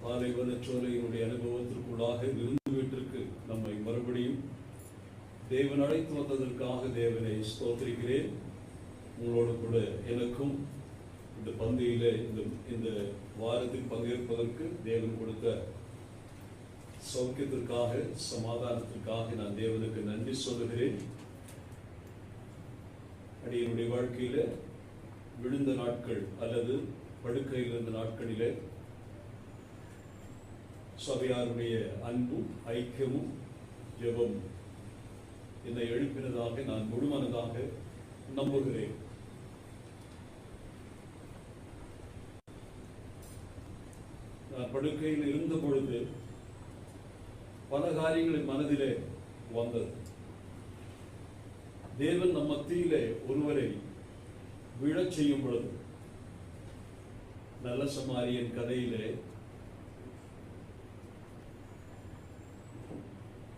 பாலைவனச்சோலையினுடைய அனுபவத்திற்குள்ளாக விருந்து வீட்டிற்கு நம்மை மறுபடியும் தேவன் அழைத்து வந்ததற்காக தேவனை ஸ்தோத்திரிக்கிறேன். உங்களோடு கூட எனக்கும் இந்த பந்தியில இந்த வாரத்தில் பங்கேற்பதற்கு தேவன் கொடுத்த சௌக்கியத்திற்காக சமாதானத்திற்காக நான் தேவனுக்கு நன்றி சொல்லுகிறேன். அடியனுடைய வாழ்க்கையில விழுந்த நாட்கள் அல்லது படுக்கையில் இருந்த நாட்களிலே சபையாருடைய அன்பும் ஐக்கியமும் ஜெபம் என்னை எழுப்பினதாக நான் முழுமனதாக நம்புகிறேன். நான் படுக்கையில் இருந்த பொழுது பல காரியங்கள் மனதிலே வந்தது. தேவன் நம் மத்தியிலே ஒருவரை விழச் செய்யும் பொழுது, நல்ல சமாரியன் கதையிலே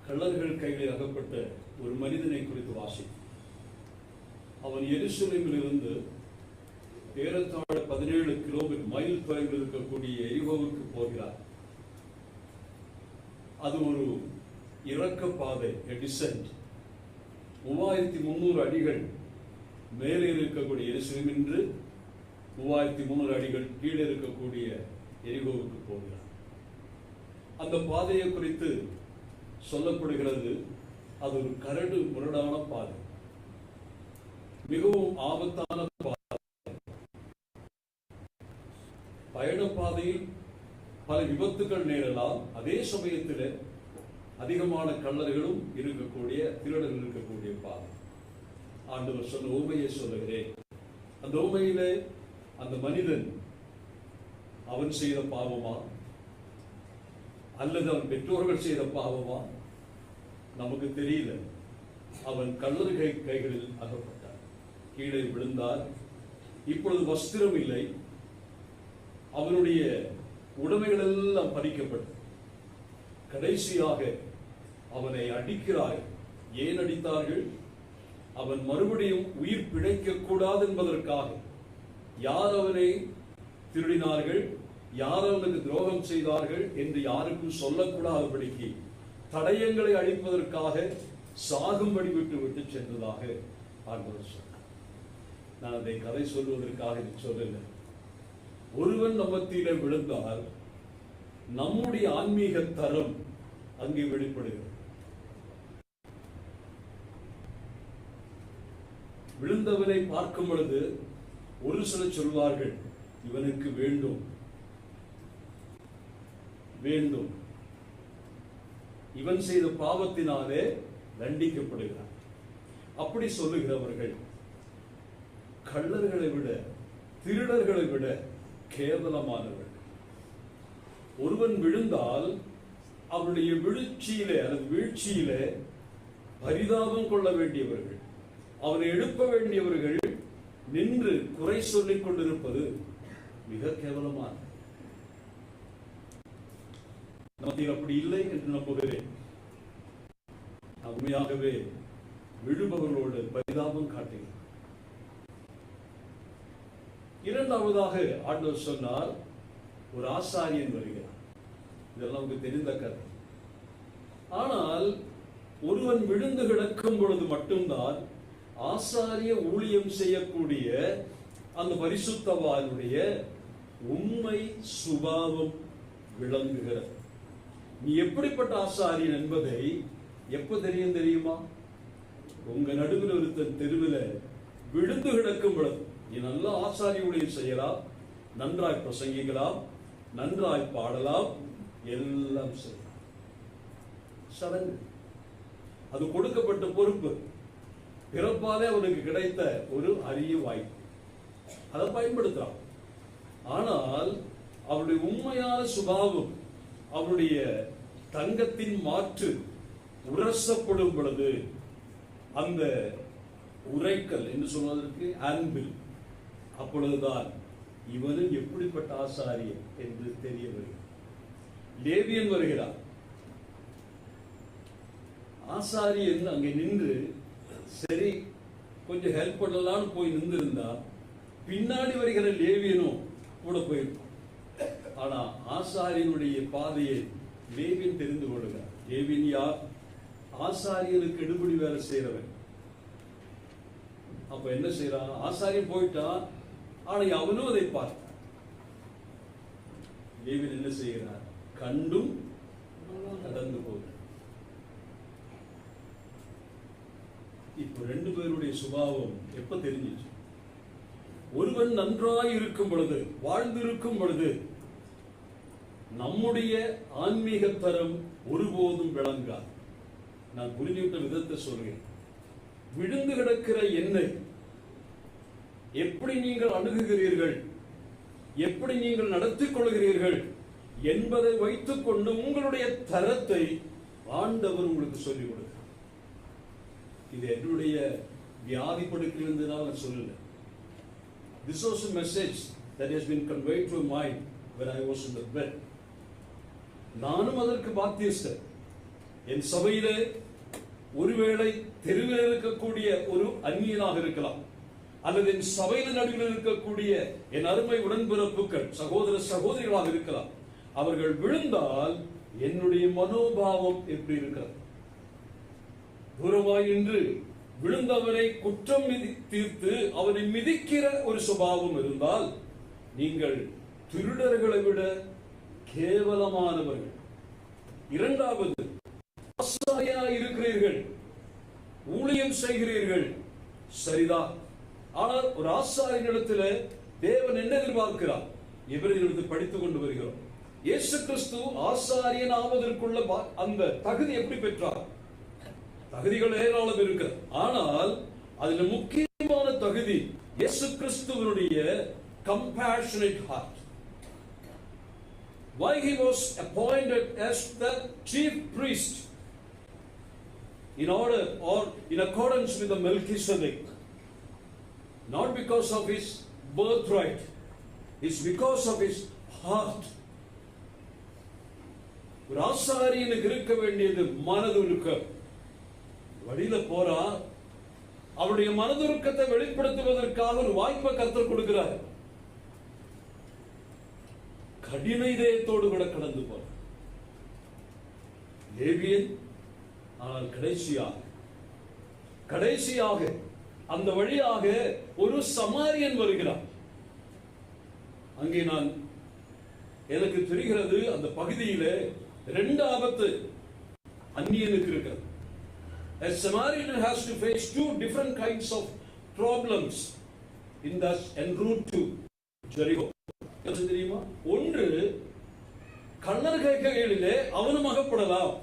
கள்ளர்கள் கையில் அகப்பட்ட ஒரு மனிதனை குறித்து வாசி. அவன் எருசலேமில் இருந்து ஏறத்தாழ 17 கிலோமீட்டர் மைல் தொலைவில் இருக்கக்கூடிய எரிகோவுக்கு போகிறார். அது ஒரு இறக்க பாதை, டிசென்ட். 3300 அடிகள் மேலே இருக்கக்கூடிய எருசலேம் என்று 3300 அடிகள் கீழே இருக்கக்கூடிய எரிகோவுக்கு போகிறார். அந்த பாதையை குறித்து சொல்லப்படுகிறது, அது ஒரு கரடு முரடான பாதை, மிகவும் ஆபத்தான பாதை. பயணப்பாதையில் பல விபத்துகள் நேரலாம். அதே சமயத்தில் அதிகமான கள்ளர்களும் இருக்கக்கூடிய, திருடர்கள் இருக்கக்கூடிய பாதை. ஆண்டவர் சொன்ன உண்மையை சொல்லுகிறேன். அந்த உண்மையிலே அந்த மனிதன் அவன் செய்த பாவமா அல்லது அவன் பெற்றோர்கள் செய்த பாவமா நமக்கு தெரியல. அவன் கள்ளர்கள் கைகளில் அகப்பட்டார், கீழே விழுந்தார். இப்பொழுது வஸ்திரம் இல்லை, அவனுடைய உடைமைகள் எல்லாம் பறிக்கப்பட்டது. கடைசியாக அவனை அடிக்கிறார்கள். ஏன் அடித்தார்கள்? அவன் மறுபடியும் உயிர் பிழைக்க கூடாது என்பதற்காக. யார் அவனை திருடினார்கள், யார் அவனுக்கு துரோகம் செய்தார்கள் என்று யாருக்கும் சொல்லக்கூடாதபடிக்கு தடயங்களை அழிப்பதற்காக சாகும்படி விட்டு சென்றதாக ஆண்டவர் சொன்னார். நான் அதை கதை சொல்வதற்காக சொல்லல. ஒருவன் நம்மத்திலே விழுந்தால் நம்முடைய ஆன்மீக தரம் அங்கே வெளிப்படுகிறது. விழுந்தவனை பார்க்கும் பொழுது ஒரு சிலர் சொல்வார்கள், இவனுக்கு வேண்டும் வேண்டும், இவன் செய்த பாவத்தினாலே தண்டிக்கப்படுகிறான். அப்படி சொல்லுகிறவர்கள் கள்ளர்களை விட, திருடர்களை விட கேவலமானவர்கள். ஒருவன் விழுந்தால் அவருடைய வீழ்ச்சியிலே அல்லது வீழ்ச்சியிலே பரிதாபம் கொள்ள வேண்டியவர்கள், அவனை எழுப்ப வேண்டியவர்கள் நின்று குறை சொல்லிக் கொண்டிருப்பது மிக கேவலமான. நமக்கு அப்படி இல்லை என்று நம்புகிறேன். உண்மையாகவே விழுபவர்களோடு பரிதாபம் காட்டுகிறேன். இரண்டாவதாக ஆண்டவர் சொன்னார், ஒரு ஆசாரியன் வருகிறார். இதெல்லாம் நமக்கு தெரிந்த கதை. ஆனால் ஒருவன் விழுந்து கிடக்கும் பொழுது மட்டும்தான் ஆசாரிய ஊழியம் செய்யக்கூடிய அந்த பரிசுத்தவானுடைய உண்மை சுபாவம் விளங்குகிறது. நீ எப்படிப்பட்ட ஆசாரியன் என்பதை எப்ப தெரியுமா? உங்க நடுவில் ஒருத்தன் தெருவில் விழுந்து கிடக்கும் பொழுது நீ நல்ல ஆசாரிய ஊழியம் செய்யலாம், நன்றாய் பிரசங்கிக்கலாம், நன்றாய் பாடலாம், எல்லாம் செய்யலாம். சடங்கு, அது கொடுக்கப்பட்ட பொறுப்பு, பிறப்பாலே அவனுக்கு கிடைத்த ஒரு அரிய வாய்ப்பு, அதை பயன்படுத்தலாம். ஆனால் அவருடைய உண்மையான சுபாவம், அவருடைய தங்கத்தின் மாற்று உரசப்படும் பொழுது அந்த உரைக்கல் என்று சொல்வதற்கு அன்பில், அப்பொழுதுதான் இவனும் எப்படிப்பட்ட ஆசாரியன் என்று தெரிய வருகிறார். லேவியன் வருகிறார். ஆசாரியன் அங்கே நின்று சரி கொஞ்சம் ஹெல்ப் பண்ணலான்னு போய் நின்றிருந்தா பின்னாடி வருகிற லேவியனும் கூட போயிருப்பான். ஆனா ஆசாரியனுடைய பாதையை லேவியன் தெரிந்து கொள்கிறார். லேவியன் யார்? ஆசாரியனுக்கு எடுபடி வேலை செய்யறவன். அப்ப என்ன செய்யறான்? ஆசாரியன் போயிட்டான், ஆனா அவனும் அதை பார்த்தான். லேவியன் என்ன செய்கிறார்? கண்டும் கடந்து போகிறார். இப்ப ரெண்டு பேருடைய சுபாவம் எப்ப தெரிஞ்சிச்சு? ஒருவன் நன்றாய் இருக்கும் பொழுது, வாழ்ந்திருக்கும் பொழுது, நம்முடைய ஆன்மீக தரம் ஒருபோதும் விளங்காது. நான் புரிஞ்சுவிட்ட விதத்தை சொல்கிறேன். விழுந்து கிடக்கிற எண்ணெய் எப்படி நீங்கள் அணுகுகிறீர்கள், எப்படி நீங்கள் நடத்திக் கொள்கிறீர்கள் என்பதை வைத்துக் கொண்டு உங்களுடைய தரத்தை ஆண்டவர் உங்களுக்கு சொல்லிக் கொடுக்கிறார். இது என்னுடைய வியாதி படுக்கையிலிருந்தனால் நான் சொல்லல. This was a message that has been conveyed to my mind when I was in the bed. நானும் அதற்கு பாத்தியஸ்தர். என் சபையிலே ஒருவேளை தெருவில் இருக்கக்கூடிய ஒரு அந்நியனாக இருக்கலாம், அல்லது என் சபையில் நடுவில் இருக்கக்கூடிய என் அருமை உடன்பிறப்புகள், சகோதர சகோதரிகளாக இருக்கலாம். அவர்கள் விழுந்தால் என்னுடைய மனோபாவம் எப்படி இருக்கிறது? தூரமாய் நின்று விழுந்தவனை குற்றம் தீர்த்து அவனை மிதிக்கிற ஒரு சுபாவம் இருந்தால் நீங்கள் திருடர்களை விட கேவலமானவர்கள். இரண்டாவது, ஆசாரியனாய் இருக்கிறீர்கள், ஊழியம் செய்கிறீர்கள், சரிதான். ஆனால் ஒரு ஆசாரியனிடத்தில் தேவன் என்ன எதிர்பார்க்கிறார்? எபிரேயரிலிருந்து படித்துக் கொண்டு வருகிறோம். இயேசு கிறிஸ்து ஆசாரியன் ஆவதற்குள்ள அந்த தகுதி எப்படி பெற்றார்? தகுதிகள் ஏராளம் இருக்கு, ஆனால் அதுல முக்கியமான தகுதி இயேசு கிறிஸ்துவினுடைய compassionate heart. Why he was appointed as the chief priest in order or in accordance with the Melchizedek, not because of his birthright, it's because of his heart. ஒரு ஆசாரியனுக்கு இருக்க வேண்டியது மனதுருக்கம். வழியில போறா, அவருடைய மனதுருக்கத்தை வெளிப்படுத்துவதற்காக ஒரு வாய்ப்பை கர்த்தர் கொடுக்கிறார். கடின இதயத்தோடு கூட கடந்து போற லேவியன். ஆனால் கடைசியாக அந்த வழியாக ஒரு சமாரியன் வருகிறார். அங்கே நான் எனக்கு தெரிகிறது, அந்த பகுதியில ரெண்டு ஆபத்து அந்நியனுக்கு இருக்கிறது. A Samaritan has to face two different kinds of problems in the en route to Jericho. என்ன தெரியுமா? ஒன்று, கள்ளர் கைகளிலே அவனும் அகப்படலாம்.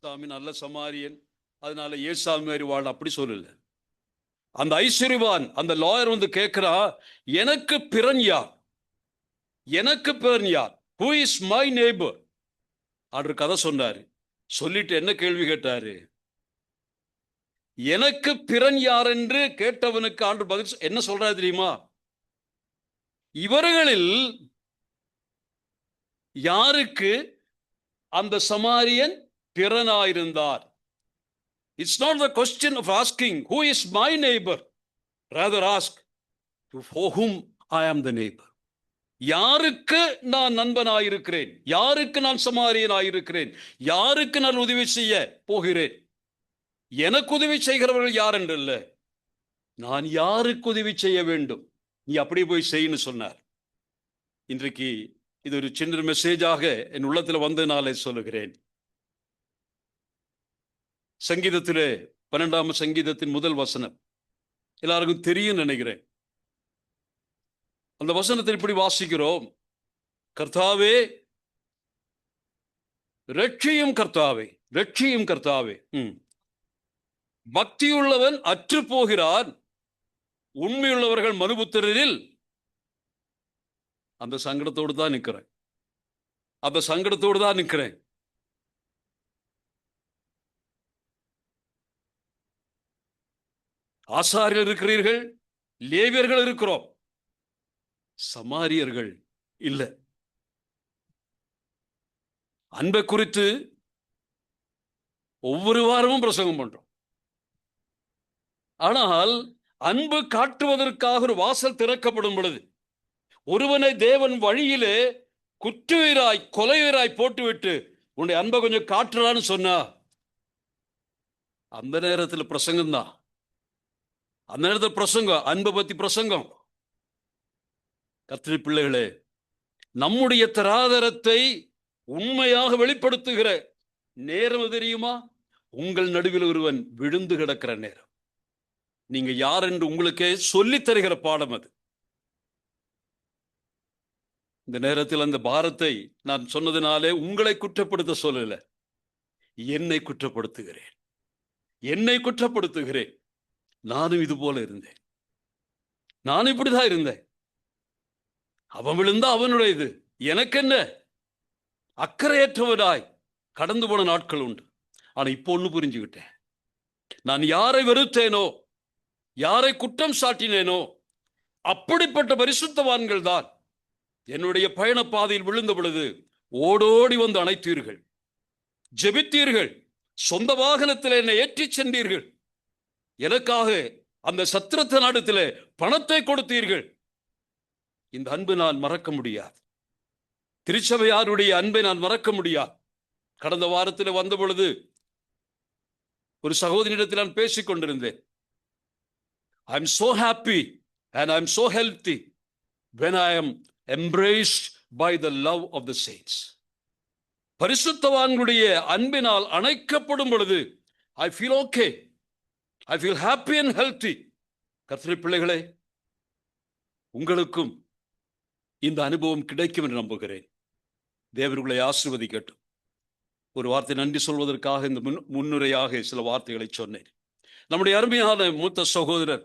சாமி நல்ல சமாரியன், அதனால ஏசாமி மாதிரி வாழ அப்படி சொல்லல. அந்த ஐஸ்வர்யவான், அந்த லாயர் வந்து கேட்கிறா, எனக்கு பிறன் யார்? Who is my neighbor? Order கதை சொன்னாரு. சொல்லிட்டு என்ன கேள்வி கேட்டாரு? எனக்கு பிறன் யார் என்று கேட்டவனுக்கு ஆண்டு பதில் என்ன சொல்றாரு தெரியுமா? இவர்களில் யாருக்கு அந்த சமாரியன் பிறனாயிருந்தார்? It's not the question of asking who is my neighbor, rather ask for whom I am the neighbor. யாருக்கு நான் நண்பனாயிருக்கிறேன், யாருக்கு நான் சமாரியனாயிருக்கிறேன், யாருக்கு நான் உதவி செய்ய போகிறேன். எனக்கு உதவி செய்கிறவர்கள் யார் என்றல்ல, நான் யாருக்கு உதவி செய்ய வேண்டும், நீ அப்படி போய் செய்யன்னு சொன்னார். இன்றைக்கு இது ஒரு சின்ன மெசேஜாக என் உள்ளத்தில் வந்தனாலே சொல்லுகிறேன். சங்கீதத்திலே 12ஆம் சங்கீதத்தின் முதல் வசனம் எல்லாருக்கும் தெரியும் நினைக்கிறேன். அந்த வசனத்தில் இப்படி வாசிக்கிறோம், கர்த்தாவே ரட்சியும், கர்த்தாவே ரட்சியும், கர்த்தாவே. பக்தியுள்ளவன் அற்று போகிறான், உண்மையுள்ளவர்கள் மனுபுத்திரரில். அந்த சங்கடத்தோடு தான் நிற்கிறேன், அந்த சங்கடத்தோடு தான் நிற்கிறேன். ஆசாரியர்கள் இருக்கிறீர்கள், லேவியர்கள் இருக்கிறோம், சமாரியர்கள் இல்லை. அன்பை குறித்து ஒவ்வொரு வாரமும் பிரசங்கம் பண்றோம். ஆனால் அன்பு காட்டுவதற்காக ஒரு வாசல் திறக்கப்படும் பொழுது, ஒருவனை தேவன் வழியிலே குற்றுயிராய் கொலையுயிராய் போட்டுவிட்டு உன்னுடைய அன்பை கொஞ்சம் காட்டுறான்னு சொன்னா, அந்த நேரத்தில் பிரசங்கம் தான். அந்த நேரத்தில் பிரசங்கம், அன்பை பத்தி பிரசங்கம். கர்த்தருடைய பிள்ளைகளே, நம்முடைய தராதரத்தை உண்மையாக வெளிப்படுத்துகிற நேரம் தெரியுமா? உங்கள் நடுவில் ஒருவன் விழுந்து கிடக்கிற நேரம். நீங்க யார் என்று உங்களுக்கே சொல்லித் தருகிற பாடம் அது. இந்த நேரத்தில் அந்த பாரத்தை நான் சொன்னதினாலே உங்களை குற்றப்படுத்த சொல்லல, என்னை குற்றப்படுத்துகிறேன், என்னை குற்றப்படுத்துகிறேன். நானும் இது போல இருந்தேன், நான் இப்படிதான் இருந்தேன். அவன் விழுந்தா அவனுடையது, எனக்கு என்ன? அக்கறையற்றவனாய் கடந்து போன நாட்கள் உண்டு. ஆனா இப்போ ஒண்ணு புரிஞ்சுக்கிட்டேன், நான் யாரை வெறுத்தேனோ, யாரை குற்றம் சாட்டினேனோ, அப்படிப்பட்ட பரிசுத்தவான்கள் தான் என்னுடைய பயண பாதையில் விழுந்த பொழுது ஓடோடி வந்து அணைத்தீர்கள், ஜெபித்தீர்கள், சொந்த வாகனத்தில் என்னை ஏற்றிச் சென்றீர்கள், எனக்காக அந்த சத்திரத்த நாடத்திலே பணத்தை கொடுத்தீர்கள். இந்த அன்பு நான் மறக்க முடியாது. திருச்சபையாருடைய அன்பை நான் மறக்க முடியாது. கடந்த வாரத்தில் வந்த பொழுது ஒரு சகோதரியிடத்தில் நான் பேசிக் கொண்டிருந்தேன். I am so happy and I am so healthy when I am embraced by the love of the saints. பரிசுத்தவான்களுடைய அன்பினால் அணைக்கப்படும் பொழுது I feel okay, I feel happy and healthy. கர்த்தருடைய பிள்ளைகளே, உங்களுக்கும் இந்த அனுபவம் கிடைக்கும் என்று நம்புகிறேன். தேவர்களை ஆசீர்வதிக்கட்டும். ஒரு வார்த்தை நன்றி சொல்வதற்காக இந்த முன்னுரையாக சில வார்த்தைகளை சொன்னேன். நம்முடைய அருமையான மூத்த சகோதரர்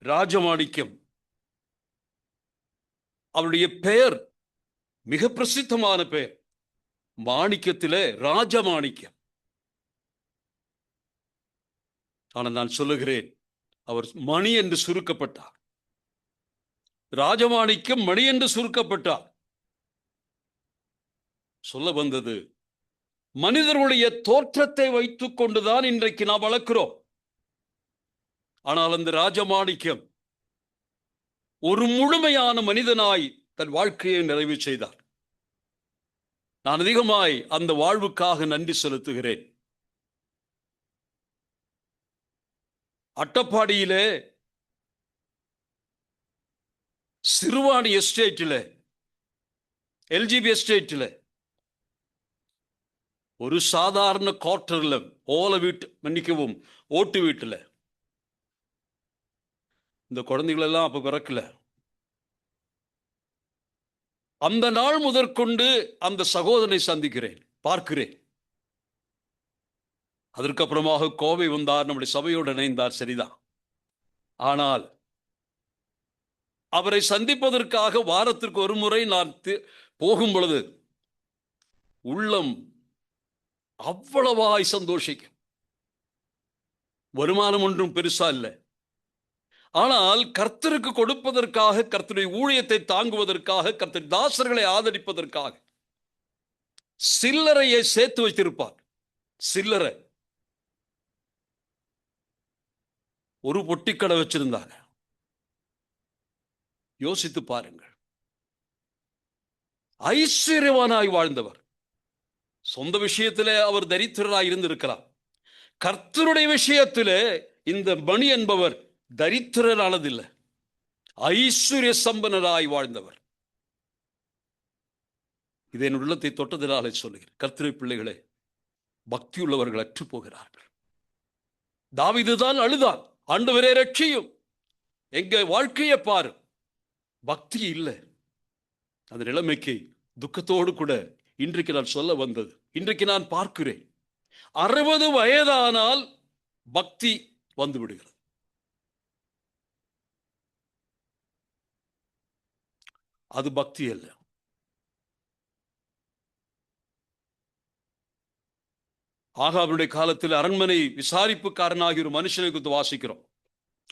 ராஜமாணிக்கம், அவருடைய பெயர் மிக பிரசித்தமான பெயர், மாணிக்கத்திலே ராஜமாணிக்கம். ஆனால் நான் சொல்லுகிறேன், அவர் மணி என்று சுருக்கப்பட்டார். ராஜமாணிக்கம் மணி என்று சுருக்கப்பட்டார். சொல்ல வந்தது, மனிதர்களுடைய தோற்றத்தை வைத்துக் கொண்டுதான் இன்றைக்கு நாம் வளர்க்கிறோம். ஆனால் அந்த ராஜமாணிக்கம் ஒரு முழுமையான மனிதனாய் தன் வாழ்க்கையை நிறைவு செய்தார். நான் அதிகமாய் அந்த வாழ்வுக்காக நன்றி செலுத்துகிறேன். அட்டப்பாடியிலே சிறுவாணி எஸ்டேட்டில், எல்ஜிபி எஸ்டேட்டில் ஒரு சாதாரண குவார்டர்ல, ஓலை வீட்டு, மன்னிக்கவும், ஓட்டு வீட்டுல, இந்த குழந்தைகள் எல்லாம் அப்ப பிறக்கல. அந்த நாள் முதற்கொண்டு அந்த சகோதரனை சந்திக்கிறேன், பார்க்கிறேன். அதற்கப்புறமாக கோவை வந்தார், நம்முடைய சபையோடு இணைந்தார், சரிதான். ஆனால் அவரை சந்திப்பதற்காக வாரத்திற்கு ஒரு முறை நான் போகும் பொழுது உள்ளம் அவ்வளவாய் சந்தோஷிக்கும். வருமானம் ஒன்றும் பெருசா இல்லை. ஆனால் கர்த்தருக்கு கொடுப்பதற்காக, கர்த்தருடைய ஊழியத்தை தாங்குவதற்காக, கர்த்தர் தாசர்களை ஆதரிப்பதற்காக சில்லறையை சேர்த்து வைத்திருப்பார். சில்லறை ஒரு பொட்டிக்கடை வச்சிருந்தாங்க. யோசித்து பாருங்கள். ஐஸ்வர்யவானாய் வாழ்ந்தவர். சொந்த விஷயத்திலே அவர் தரித்திரராய் இருந்திருக்கலாம். கர்த்தருடைய விஷயத்திலே இந்த மணி என்பவர் தரித்திரரானதில்லை, ஐஸ்வர்ய சம்பனராய் வாழ்ந்தவர். இதை என் உள்ளத்தை தொட்டதினாலே சொல்லுகிறேன். கர்த்தருடைய பிள்ளைகளே, பக்தியுள்ளவர்கள் அற்று போகிறார்கள். தாவீதுதான் அழுதான், ஆண்டவரே ரட்சியும், எங்க வாழ்க்கையை பாரு. பக்தி இல்லை. அந்த நிலைமைக்கு துக்கத்தோடு கூட இன்றைக்கு நான் சொல்ல வந்தது. இன்றைக்கு நான் பார்க்கிறேன், 60 வயதானால் பக்தி வந்து விடுகிறது. அது பக்தி அல்ல. ஆகாபுடைய காலத்தில் அரண்மனை விசாரிப்புக்காரனாகிய ஒரு மனுஷனை குறித்து வாசிக்கிறோம்.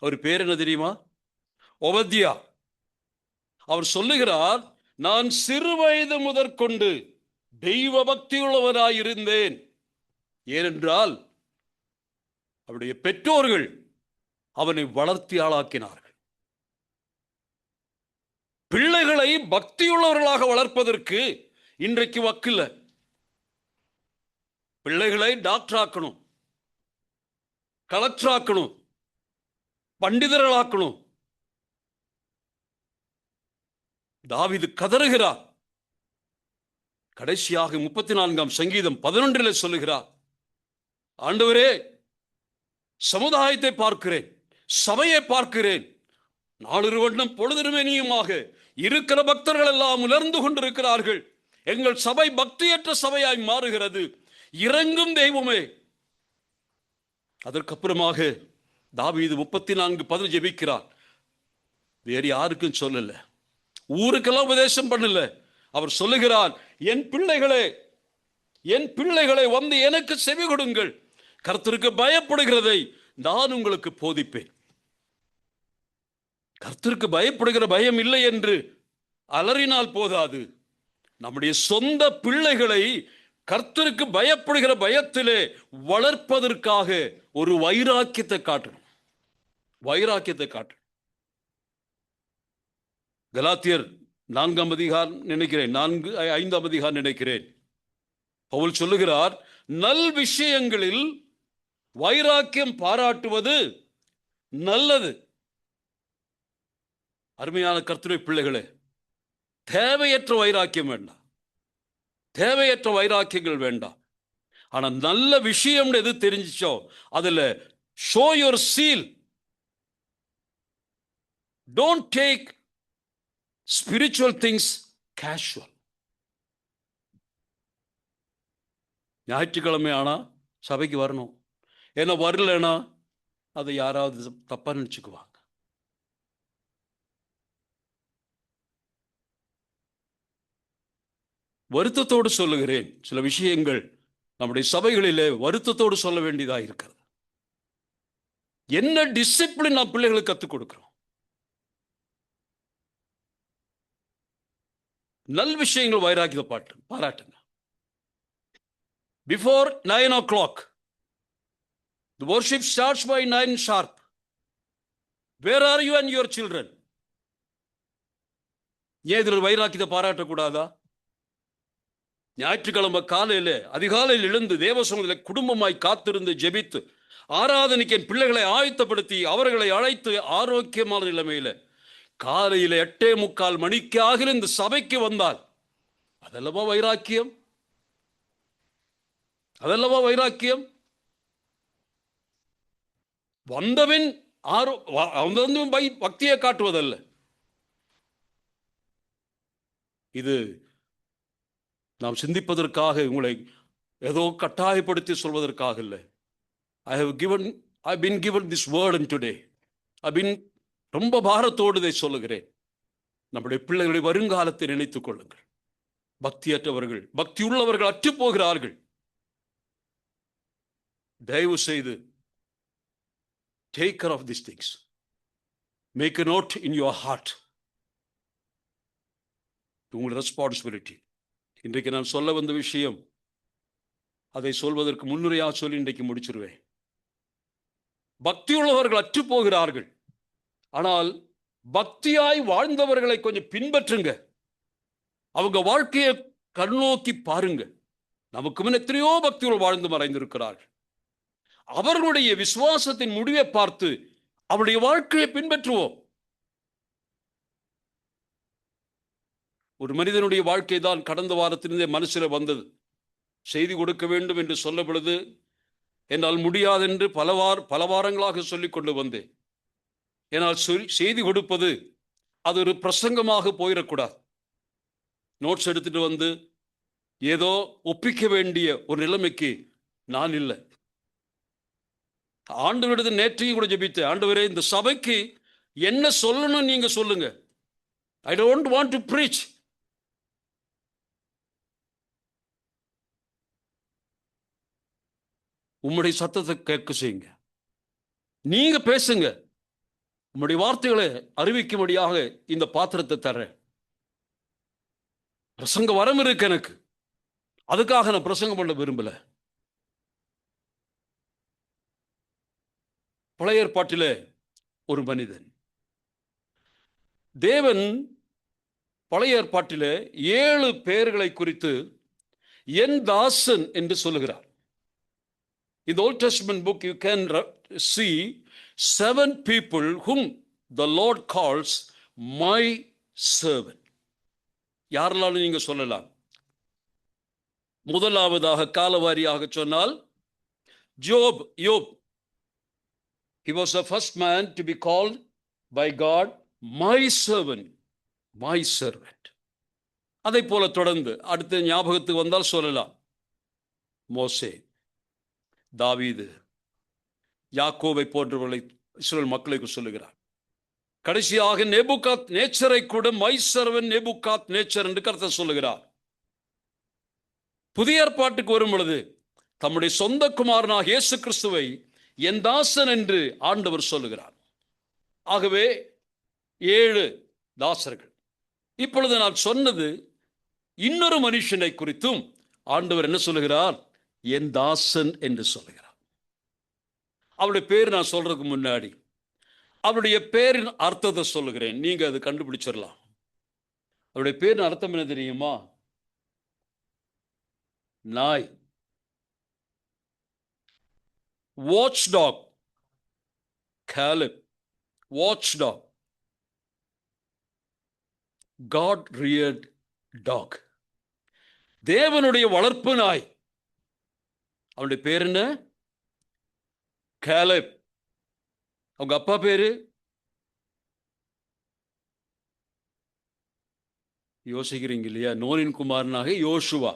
அவர் பேர் என்ன தெரியுமா? ஒபத்யா. அவர் சொல்லுகிறார், நான் சிறு வயது முதற்கொண்டு தெய்வ பக்தி உள்ளவராயிருந்தேன். ஏனென்றால் அவருடைய பெற்றோர்கள் அவனை வளர்த்தி ஆளாக்கினார்கள். பிள்ளைகளை பக்தியுள்ளவர்களாக வளர்ப்பதற்கு இன்றைக்கு வக்கில்ல. பிள்ளைகளை டாக்டர் ஆக்கணும், கலெக்டர் ஆக்கணும், பண்டிதர்களாக்கணும். தாவீது கதறுகிறார். கடைசியாக 34ஆம் சங்கீதம் 11 சொல்லுகிறார், ஆண்டவரே, சமுதாயத்தை பார்க்கிறேன், சபையை பார்க்கிறேன், நாளொரு வண்ணம் பொழுதுமையுமாக இருக்கிற பக்தர்கள் எல்லாம் உணர்ந்து கொண்டிருக்கிறார்கள். எங்கள் சபை பக்தியற்ற சபையாய் மாறுகிறது. இறங்கும் தெய்வமே. அதற்கப்புறமாக தாவீது 34:10 ஜெபிக்கிறார். வேறு யாருக்கும் சொல்லல, ஊருக்கெல்லாம் உபதேசம் பண்ணல. அவர் சொல்லுகிறார், என் பிள்ளைகளை வந்து எனக்கு செவி கொடுங்கள். கர்த்தருக்கு பயப்படுகிறதை நான் உங்களுக்கு போதிப்பேன். கர்த்தருக்கு பயப்படுகிற பயம் இல்லை என்று அலறினால் போதாது. நம்முடைய சொந்த பிள்ளைகளை கர்த்தருக்கு பயப்படுகிற பயத்திலே வளர்ப்பதற்காக ஒரு வைராக்கியத்தை காட்டணும். கலாத்தியர் 4ஆம் அதிகாரம் நினைக்கிறேன், 5ஆம் அதிகாரம் நினைக்கிறேன், பவுல் சொல்லுகிறார், நல் விஷயங்களில் வைராக்கியம் பாராட்டுவது நல்லது. அருமையான கர்த்தருடைய பிள்ளைகளே, தேவையற்ற வைராக்கியம் வேண்டாம், தேவையற்ற வைராக்கியங்கள் வேண்டாம். ஆனா நல்ல விஷயம் எது தெரிஞ்சிச்சோ அதுல show your seal. Don't take spiritual things casual. ஞாயிற்றுக்கிழமை ஆனா சபைக்கு வரணும், ஏன்னா வரலன்னா அதை யாராவது தப்பா நினைச்சுக்குவாங்க. வருத்தத்தோடு சொல்லுகிறேன், சில விஷயங்கள் நம்முடைய சபைகளிலே வருத்தத்தோடு சொல்ல வேண்டியதாக இருக்கிறது. என்ன டிசிப்ளின் நாம் பிள்ளைகளுக்கு கற்றுக் கொடுக்கிறோம்? நல் விஷயங்கள் வைராக்கிய பாராட்டுங்க. Before 9 o'clock, the worship starts by 9 sharp. Where are you and your children? ஏன் இதில் வைராக்கியத்தை பாராட்டக்கூடாதா? ஞாயிற்றுக்கிழமை காலையில் அதிகாலையில் எழுந்து தேவசமூகத்தில் குடும்பமாய் காத்திருந்து ஜெபித்து ஆராதனைக்கு என் பிள்ளைகளை ஆயத்தப்படுத்தி அவர்களை அழைத்து ஆரோக்கியமான நிலைமையில் காலையில் 8:45 மணிக்காக இந்த சபைக்கு வந்தால் அதல்லவா வைராக்கியம்? அதல்லவா வைராக்கியம்? வந்தவன் பக்தியை காட்டுவதல்ல. இது நாம் சிந்திப்பதற்காக, உங்களை ஏதோ கட்டாயப்படுத்தி சொல்வதற்காக இல்லை. I've been given this word today. ரொம்ப பாரத்தோடு இதை சொல்லுகிறேன். நம்முடைய பிள்ளைகளை வருங்காலத்தை நினைத்துக் கொள்ளுங்கள். பக்தியற்றவர்கள், பக்தி உள்ளவர்கள் அற்று போகிறார்கள். தயவு செய்து take care of these things. Make a note in your heart. உங்களுடைய ரெஸ்பான்சிபிலிட்டி. இன்றைக்கு நான் சொல்ல வந்த விஷயம், அதை சொல்வதற்கு முன்னுரையாக சொல்லி இன்றைக்கு முடிச்சிருவேன். பக்தியுள்ளவர்கள் அற்று போகிறார்கள். ஆனால் பக்தியாய் வாழ்ந்தவர்களை கொஞ்சம் பின்பற்றுங்க. அவங்க வாழ்க்கையை கண்ணோக்கி பாருங்க. நமக்கு முன் எத்தனையோ பக்தியோடு வாழ்ந்து மறைந்திருக்கிறார்கள். அவர்களுடைய விசுவாசத்தின் முடிவை பார்த்து அவருடைய வாழ்க்கையை பின்பற்றுவோம். ஒரு மனிதனுடைய வாழ்க்கை தான் கடந்த வாரத்திலிருந்தே மனசில் வந்தது. செய்தி கொடுக்க வேண்டும் என்று சொல்ல பொழுது என்னால் முடியாது என்று பல வாரங்களாக சொல்லிக் கொண்டு வந்தேன். ஏனால் செய்தி கொடுப்பது அது ஒரு பிரசங்கமாக போயிடக்கூடாது. நோட்ஸ் எடுத்துட்டு வந்து ஏதோ ஒப்பிக்க வேண்டிய ஒரு நிலைமைக்கு நான் இல்லை. ஆண்டவரிடத்தில் நேற்றையும் கூட ஜெபித்தேன், ஆண்டவரே இந்த சபைக்கு என்ன சொல்லணும் நீங்க சொல்லுங்க. I don't want to preach. உம்முடைய சத்தத்தை கேட்க செய்யுங்க, நீங்க பேசுங்க, உம்முடைய வார்த்தைகளை அறிவிக்கும்படியாக இந்த பாத்திரத்தை தர்றேன். பிரசங்க வரம் இருக்கு எனக்கு, அதுக்காக நான் பிரசங்கம் பண்ண விரும்பல. பழைய ஏற்பாட்டிலே ஒரு மனிதன், தேவன் பழைய ஏற்பாட்டிலே 7 பேர்களை குறித்து என் தாசன் என்று சொல்லுகிறார். In the Old Testament book you can see 7 people whom the Lord calls my servant. யாரெல்லாம் நீங்க சொல்லலாம். முதலாவதாக காலவாரியாக சொன்னால் யோப். He was the first man to be called by God my servant, my servant. அதை போல தொடர்ந்து அடுத்த ஞாபகத்துக்கு வந்தால் சொல்லலாம் மோசே, தாவீது, யாக்கோபை போன்றவர்களை இஸ்ரவேல் மக்களுக்கு சொல்லுகிறார். கடைசியாக நேபுகாத் நேச்சரை கூட மை சர்வன் நேபுகாத் நேச்சர் என்று கர்த்தர் சொல்லுகிறார். புதிய ஏற்பாட்டுக்கு வரும் பொழுது தம்முடைய சொந்த குமாரனாக இயேசு கிறிஸ்துவை என் தாசன் என்று ஆண்டவர் சொல்லுகிறார். ஆகவே 7 தாசர்கள். இப்பொழுது நான் சொன்னது இன்னொரு மனுஷனை குறித்தும் ஆண்டவர் என்ன சொல்லுகிறார், என் தாசன் என்று சொல்லுகிறார். அவருடைய பேர் நான் சொல்றதுக்கு முன்னாடி அவருடைய பேரின் அர்த்தத்தை சொல்லுகிறேன், நீங்க அது கண்டுபிடிச்சிடலாம். அவருடைய பேரின் அர்த்தம் என்ன தெரியுமா? நாய். watchdog, Caleb, watchdog, God reared dog. தேவனுடைய வளர்ப்பு நாய். அவனுடைய பேர் என்ன? காலேப். அவங்க அப்பா பேரு யோசிக்கிறீங்க இல்லையா? நூனின் குமாரனாக யோசுவா,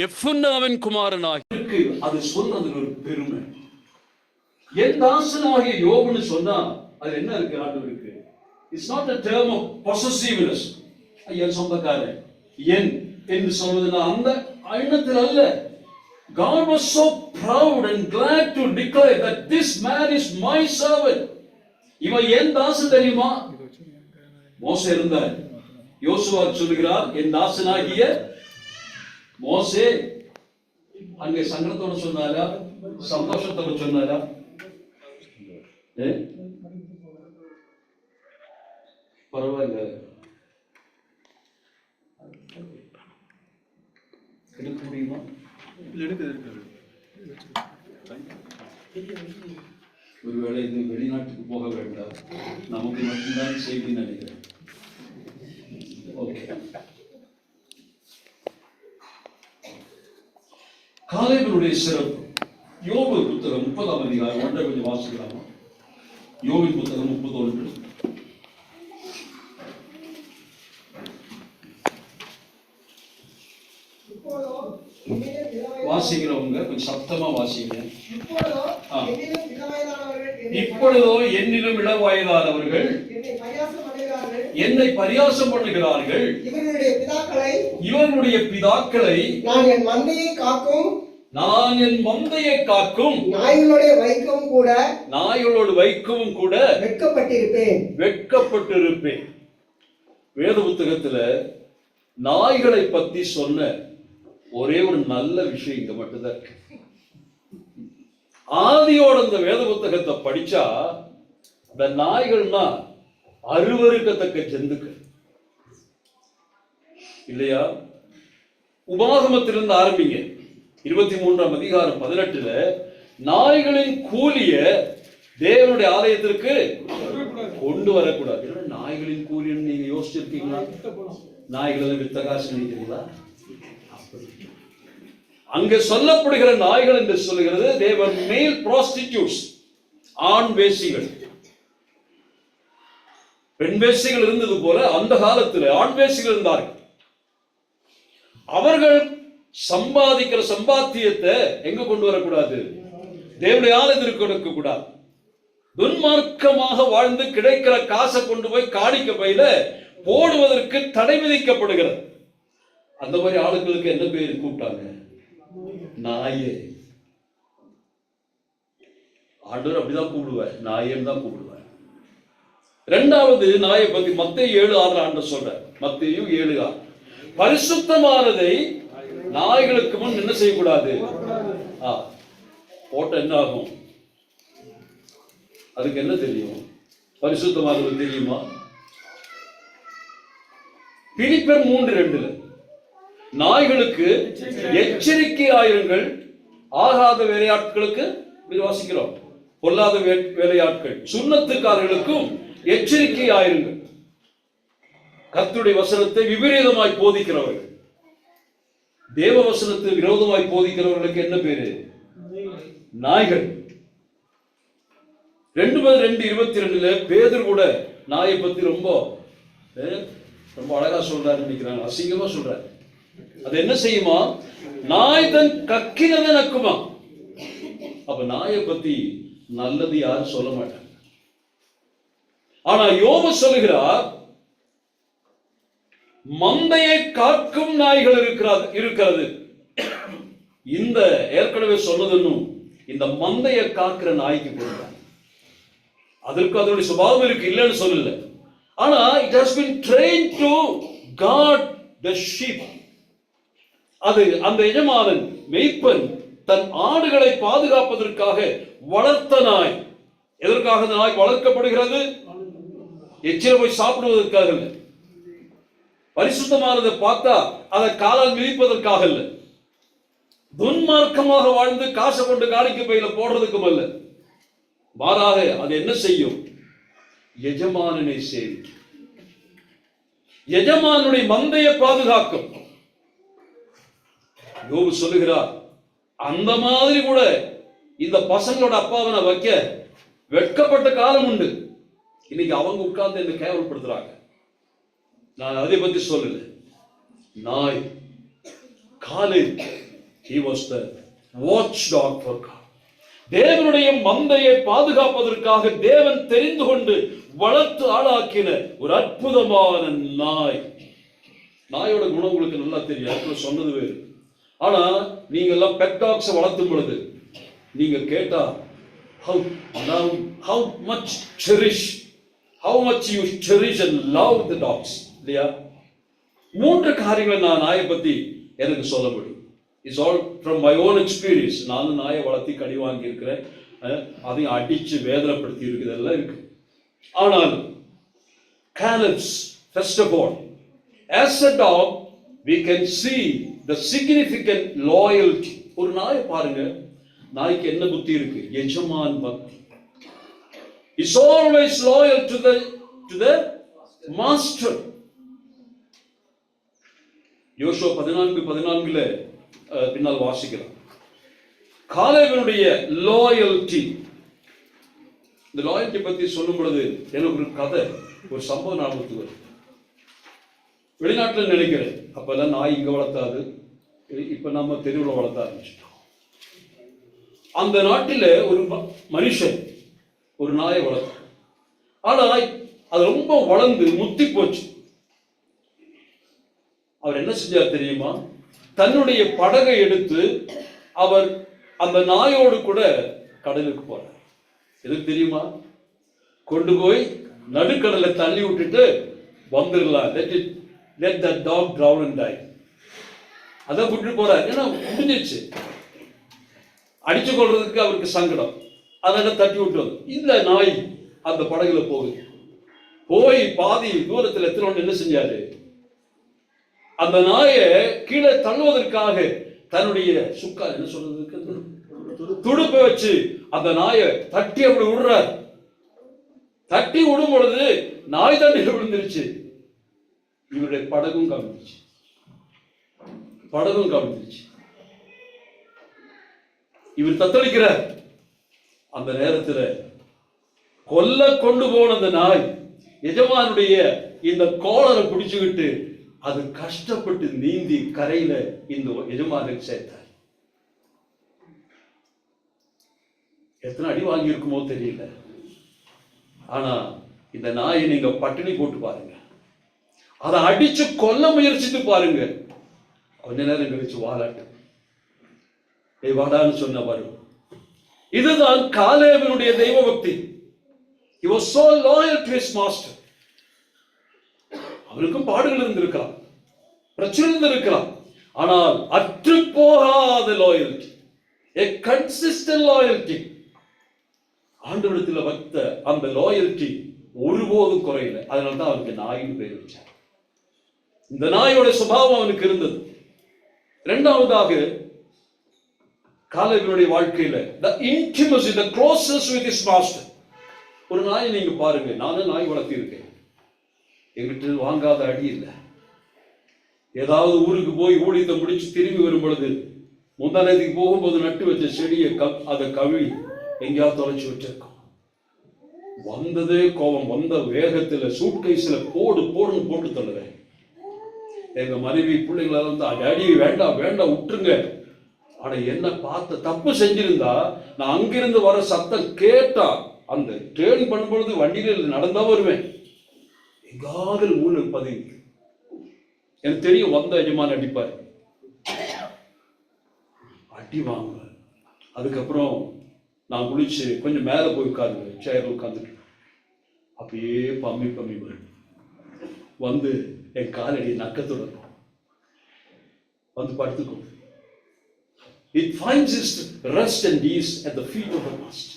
எஃபுன்னாவின் குமாரனாக. அது சொல்றது ஒரு பெருமை. என் தாசனாகிய யோபுன்னு சொன்னா அது என்ன இருக்கு? ஆண்டவருக்கு it's not a term of possessiveness. என் சொந்தக்காரன் என் என்று சொல்வதுனா அந்த எண்ணத்தில் அல்ல. God was so proud and glad to declare that this man is my servant. இவன் என் தாசன் தெரியுமா? மோசே இருந்தார். யோசுவா சொல்லுகிறார் என் தாசனாகிய மோசே. அங்கே சங்கடத்தோட சொன்னாரா சந்தோஷத்தோட சொன்னாரா? பரவாயில்ல, எடுக்க முடியுமா? ஒருவேளை இது வெளிநாட்டுக்கு போக வேண்டாம், நமக்கு மட்டும்தான் செய்தி நினைக்கிறேன். ஓகே. காலேபினுடைய சிறப்பு. யோபு புத்தகம் 30ஆம் அதிகாரம் ஒன்றை கொஞ்சம் வாசிக்கலாமா? யோபின் புத்தகம் 31. வாசிக்கிறவங்க கொஞ்சம் சத்தமா வாசிங்க. இப்பொழுதோ என்னிலும் இளவயதானவர்கள் என்னை பரியாசம் பண்ணுகிறார்கள். இவர்களுடைய பிதாக்களை நான் என் மந்தையை காக்கும் நாய்களோடு வைக்கவும் கூட வெட்கப்பட்டிருப்பேன். வேத புத்தகத்துல நாய்களை பத்தி சொன்ன ஒரே ஒரு நல்ல விஷயம் இங்க மட்டும்தான் இருக்கு. ஆதியோட இந்த வேத புத்தகத்தை படிச்சா இந்த நாய்கள்னா அருவருக்கத்தக்க ஜந்துக்கள் இல்லையா? உபாகமத்திலிருந்து ஆரம்பிங்க. 23ஆம் அதிகாரம் 18ல நாய்களின் கூலிய தேவனுடைய ஆலயத்திற்கு கொண்டு வரக்கூடாது. நாய்களின் கூலின்னு நீங்க யோசிச்சிருக்கீங்களா? நாய்களை வித்த காசு நினைக்கிறீங்களா? அங்க சொல்லப்படுகிற நாய்கள் என்று சொல்லுகிறது தேவர் மேல் ப்ராஸ்டிடியூட்ஸ், ஆண் வேசிகள். பெண் வேசிகள் இருந்தது போல அந்த காலத்தில் ஆண் வேசிகள் இருந்தார்கள். அவர்கள் சம்பாதிக்கிற சம்பாத்தியத்தை எங்க கொண்டு வரக்கூடாது? தேவனுடைய ஆலயத்திற்கு கொடுக்க கூடாது. துன்மார்க்கமாக வாழ்ந்து கிடைக்கிற காசை கொண்டு போய் காணிக்க பையில போடுவதற்கு தடை விதிக்கப்படுகிறது. அந்த மாதிரி ஆளுங்களுக்கு என்ன பேர் கூப்பிட்டாங்க? நாயே. ஆண்டவர் அப்படிதான் கூப்பிடுவார், நாயன்னு தான் கூப்பிடுவார். இரண்டாவது நாயை பத்தி மத்தேயு 7:6 ஆண்டவர் சொல்றார். மத்தேயு 7:6 பரிசுத்தமானதை நாய்களுக்கு முன் என்ன செய்யக்கூடாது? போட்ட என்ன ஆகும்? அதுக்கு என்ன தெரியும்? பரிசுத்தமானது தெரியுமா? பிலிப்பியர் 3:2 நாய்களுக்கு எச்சரிக்கை ஆயிருங்கள், ஆகாத வேலையாட்களுக்கு வாசிக்கிறோம், பொல்லாத வேலையாட்கள் சுண்ணத்துக்காரர்களுக்கும் எச்சரிக்கை ஆயிருங்கள். கர்த்தருடைய வசனத்தை விபரீதமாய் போதிக்கிறவர்கள், தேவ வசனத்தை விரோதமாய் போதிக்கிறவர்களுக்கு என்ன பேரு? நாய்கள். 2:22 பேதுரு கூட நாயை பத்தி ரொம்ப அழகா சொல்றாரு நினைக்கிறாங்க, அசிங்கமா சொல்றாரு. அது என்ன செய்யுமா? நாய் தன் கக்கினதை நக்குமா. அப்ப நாயை பத்தி நல்லது யாரும் சொல்ல மாட்டாங்க. ஆனா யோபு சொல்லுகிறார், மந்தையை காக்கும் நாய்கள் இருக்கிறது. இந்த ஏற்கனவே சொன்னதுன்னும் இந்த மந்தையை காக்கிற நாய்க்கு கொடுத்தார். அதற்கு அதனுடைய சுபாவம் இருக்கு, இல்லைன்னு சொல்லல. ஆனா it has been trained to guard the sheep. அது அந்த எஜமானன் மேய்ப்பன் தன் ஆடுகளை பாதுகாப்பதற்காக வளர்த்த நாய். எதற்காக அந்த நாய் வளர்க்கப்படுகிறது? எச்சில போய் சாப்பிடுவதற்காக இல்லை, பரிசுத்தமானதை பார்த்தா அதை காலால் மிதிப்பதற்காக இல்லை, துன்மார்க்கமாக வாழ்ந்து காசை கொண்டு காணிக்கை பையில போடுறதுக்கும் அல்ல. மாறாக அது என்ன செய்யும்? எஜமானனை சேவிக்கும், எஜமானுடைய மந்தையை பாதுகாக்கும். யோபு சொல்லுகிறார், அந்த மாதிரி கூட இந்த பசங்களோட அப்பாவை நான் வைக்க வெட்கப்பட்ட காலம் உண்டு. இன்னைக்கு அவங்க உட்கார்ந்து என்ன கேவலப்படுத்துறாங்க. நான் அதை பத்தி சொல்லல. நாய் Caleb, he was the watchdog for God. தேவனுடைய மந்தையை பாதுகாப்பதற்காக தேவன் தெரிந்து கொண்டு வளர்த்து ஆளாக்கின ஒரு அற்புதமான நாய். நாயோட குணம் உங்களுக்கு நல்லா தெரியும், சொன்னது வேறு. ஆனா நீங்க எல்லாம் பெட் டாக்ஸ் வளர்த்தும் பொழுது நீங்க கேட்டா how much you cherish and love the dogs, இல்லையா? 3 காரியங்களை நான் நாயை பத்தி எனக்கு சொல்ல முடியும். It's all from my own experience. நானும் நாயை வளர்த்தி கடி வாங்கி இருக்கிறேன், அதையும் அடிச்சு வேதனைப்படுத்தி இருக்குது, எல்லாம் இருக்கு. ஆனால் Caleb's, first of all, as a dog we can see the significant loyalty. ஒரு நாயை பாருங்க, நாய்க்கு என்ன புத்தி இருக்கு? எஜமான் பக்தி. Is always loyal to the master. யோசுவா 14:14 பின்னால் வாசிக்கலாம். காலேபினுடைய லாயல்டி. இந்த லாயல்டி பத்தி சொல்லும் பொழுது எனக்கு ஒரு கதை, ஒரு சம்பவம் ஞாபகத்துக்கு வருது. வெளிநாட்டில் நினைக்கிறேன், அப்பெல்லாம் நாய் இங்க வளர்த்தாது, இப்ப நம்ம தெருவில் வளர்த்த ஆரம்பிச்சிட்டோம். அந்த நாட்டில ஒரு மனுஷன் ஒரு நாயை வளர்த்தார். ஆனா அது ரொம்ப வளர்ந்து முத்தி போச்சு. அவர் என்ன செஞ்சார் தெரியுமா? தன்னுடைய படகை எடுத்து அவர் அந்த நாயோடு கூட கடலுக்கு போறார். எதுக்கு தெரியுமா? கொண்டு போய் நடுக்கடலை தள்ளி விட்டுட்டு வந்துடலாம், let that dog drown and die. அதை விட்டு போறார். ஏன்னா முடிஞ்சிச்சு, அடிச்சு கொள்றதுக்கு அவருக்கு சங்கடம், அதனால தட்டி விட்டு இந்த நாய் அந்த படகுல போகுது. போய் பாதி தூரத்தில் எத்தனை என்ன செஞ்சாரு? அந்த நாயை கீழே தள்ளுவதற்காக தன்னுடைய சுக்கா என்ன சொல்றதுக்கு துடுப்பை வச்சு அந்த நாயை தட்டி அப்படி விடுறார். தட்டி விடும் பொழுது நாய் தண்ணியில் விழுந்துருச்சு. இவருடைய படகும் கவிழ்ந்துச்சு. இவர் தத்தளிக்கிறார். அந்த நேரத்தில் கொல்ல கொண்டு போன அந்த நாய் எஜமானுடைய இந்த கோளரை பிடிச்சுக்கிட்டு அது கஷ்டப்பட்டு நீந்தி கரையில இந்த எஜமானுக்கு சேர்த்தார். எத்தனை அடி வாங்கி இருக்குமோ தெரியல. ஆனா இந்த நாயை நீங்க பட்டினி போட்டு பாருங்க, அதை அடிச்சு கொல்ல முயற்சித்து பாருங்க, கொஞ்ச நேரம் கழிச்சு வாலாட்டு வாடான்னு சொன்ன வரும். இதுதான் காலேபினுடைய தெய்வ பக்தி. He was so loyal to his master. அவருக்கும் பாடுகள் இருந்திருக்கலாம், பிரச்சனை இருந்திருக்கலாம், ஆனால் அற்று போகாத லாயல்டி, a consistent loyalty. ஆண்டவரிடத்தில் வைத்த அந்த லாயல்டி ஒருபோதும் குறையில. அதனால்தான் அவருக்கு நாயின்னு பேர் வச்சார். இந்த நாயோட சுபாவம் அவனுக்கு இருந்தது. இரண்டாவதாக காலேபினுடைய வாழ்க்கையில the intimacy, the closeness with his master. ஒரு நாயை நீங்க பாருங்க, நானும் நாய் வளர்த்தி இருக்கேன், எங்கிட்ட வாங்காத அடி இல்லை. ஏதாவது ஊருக்கு போய் ஊழியத்தை முடிச்சு திரும்பி வரும் பொழுது முந்தானத்துக்கு போகும்போது நட்டு வச்ச செடியை அதை கழுவி எங்கேயாவது தொலைச்சு வச்சிருக்கோம். வந்ததே கோபம், வந்த வேகத்துல சூட்கேஸ்ல போடுன்னு போட்டு தள்ளுறேன். எங்க மனைவி பிள்ளைங்களால வந்து அடி வேண்டாம் வேண்டாம் விட்டுருங்க. ஆனா என்ன பார்த்த தப்பு செஞ்சிருந்தா நான் அங்கிருந்து வர சத்தம் கேட்டா அந்த ட்ரெயின் பண்ணும்பொழுது வண்டியில நடந்தா வருவேன். எங்காவது மூணு பதிவு எனக்கு தெரியும், வந்த எஜமான அடிப்பாரு, அடி வாங்க. அதுக்கப்புறம் நான் குளிச்சு கொஞ்சம் மேல போய் உட்காந்து சேர்ல உட்காந்துட்டு அப்படியே பம்மி வரும். வந்து என் காலடி நக்கத்தோட வந்து படுத்துக்கும். It finds its rest and ease at the feet of the master.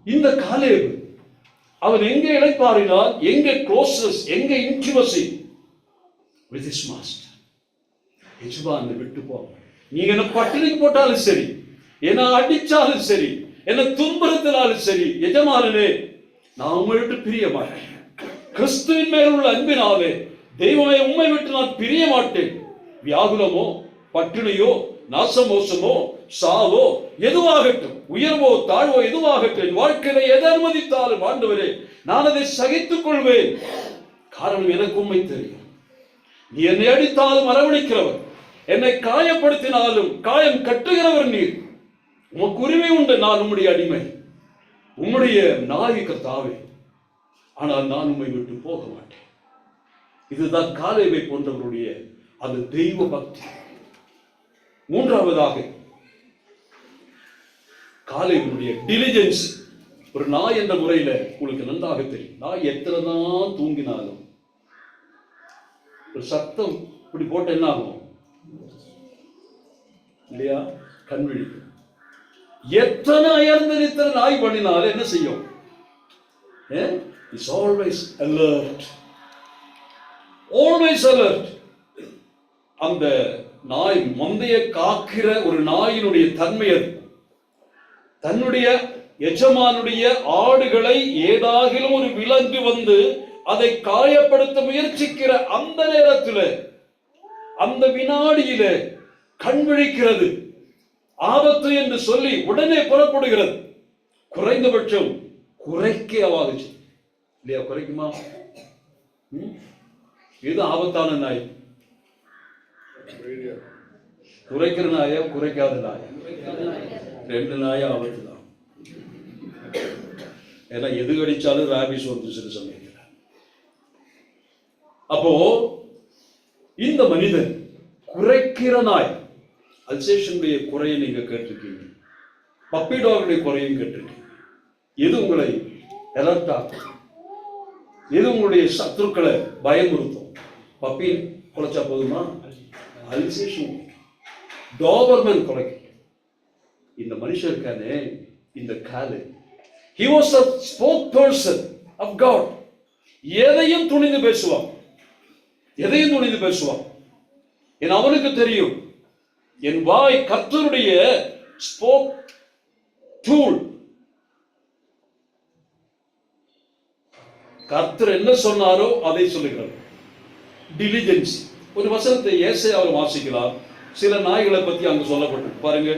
இந்த காலேப் அவன் எங்கே இளைப்பாறினான், எங்கே க்ளோசஸ், எங்கே இன்டிமசி with his master. எஜமானை விட்டு போ, நீ என்ன பட்டினிக்கு போட்டாலும் சரி, என்ன அடிச்சாலும் சரி, என்ன துன்புறுத்தினாலும் சரி, எஜமானனே நான் உம்மை விட்டு பிரிய மாட்டேன். கிறிஸ்துவின் மேல் உள்ள அன்பினாலே தெய்வமே உம்மை விட்டு நான் பிரிய மாட்டேன். வியாகுலமோ பட்டினியோ நாசமோசமோ சாவோ எதுவாகட்டும், உயர்வோ தாழ்வோ எதுவாகட்டும், என் வாழ்க்கையில எதை அனுமதித்தாலும் ஆண்டவரே நான் அதை சகித்துக் கொள்வேன். காரணம் எனக்கு உண்மை தெரியும். நீ என்னை அடித்தாலும் அரவணைக்கிறவர், என்னை காயப்படுத்தினாலும் காயம் கட்டுகிறவர் நீர். உமக்கு உரிமை உண்டு, நான் உம்முடைய அடிமை, உம்முடைய நாய் கர்த்தாவே. ஆனால் நான் உம்மை விட்டு போக மாட்டேன். இதுதான் காலேபை போன்றவருடைய அந்த தெய்வ பக்தி. மூன்றாவதாக காலேபினுடைய டிலிஜென்ஸ். ஒரு நாய் என்ற முறையில உங்களுக்கு நன்றாக தெரியும், நாய் எத்தனை தான் தூங்கினாலும் ஒரு சத்தம் இப்படி போட்ட என்ன ஆகும் இல்லையா, கண்விழி. எத்தனை அயர்ந்த நித்தனை நாய் பண்ணினாலும் என்ன செய்யும், it's always alert, always alert. அந்த நாய் மந்தைய காக்கிற ஒரு நாயினுடைய தன்மை அது. தன்னுடைய எஜமானுடைய ஆடுகளை ஏதாகிலும் ஒரு விலங்கு வந்து அதை காயப்படுத்த முயற்சிக்கிற அந்த நேரத்தில், அந்த வினாடியில கண் விழிக்கிறது, ஆபத்து என்று சொல்லி உடனே புறப்படுகிறது. குறைந்தபட்சம் குறைக்க ஆவாது இல்லையா, குறைக்குமா? இது ஆபத்தான நாய். குறைக்கிற நாயா குறைக்காத நாயா? ரெண்டு நாயா ஆபத்து தான். ஏன்னா எது கடிச்சாலும் ராபிஸ் வந்து சில சமயம். அப்போ இந்த மனிதன் குறைக்கிற நாய். அல்சேஷனுடைய குறையை நீங்க கேட்டிருக்கீங்க, பப்பி டாகுடைய குறையும் கேட்டிருக்கீங்க. எது உங்களை அலர்ட் ஆகும், எது உங்களுடைய சத்துருக்களை பயமுறுத்தும்? பப்பி குலைச்சா போதுமா? அல்சேஷன், டாபர்மேன் குலைக்கும். இந்த மனுஷன் இருக்கானே, இந்த காலே, he was a spokesperson of God. எதையும் துணிந்து பேசுவான், எதையும் துணிந்து பேசுவான். என் அவனுக்கு தெரியும், என் வாய் கர்த்தருடைய ஸ்போக் டூல். கர்த்தர் என்ன சொன்னாரோ அதை சொல்லுகிறார். டிலிஜென்ஸ். ஒரு வசனத்தை ஏசாயாவில் வாசிக்கலாம். சில நாய்களை பத்தி அங்க சொல்லப்பட்டு பாருங்க.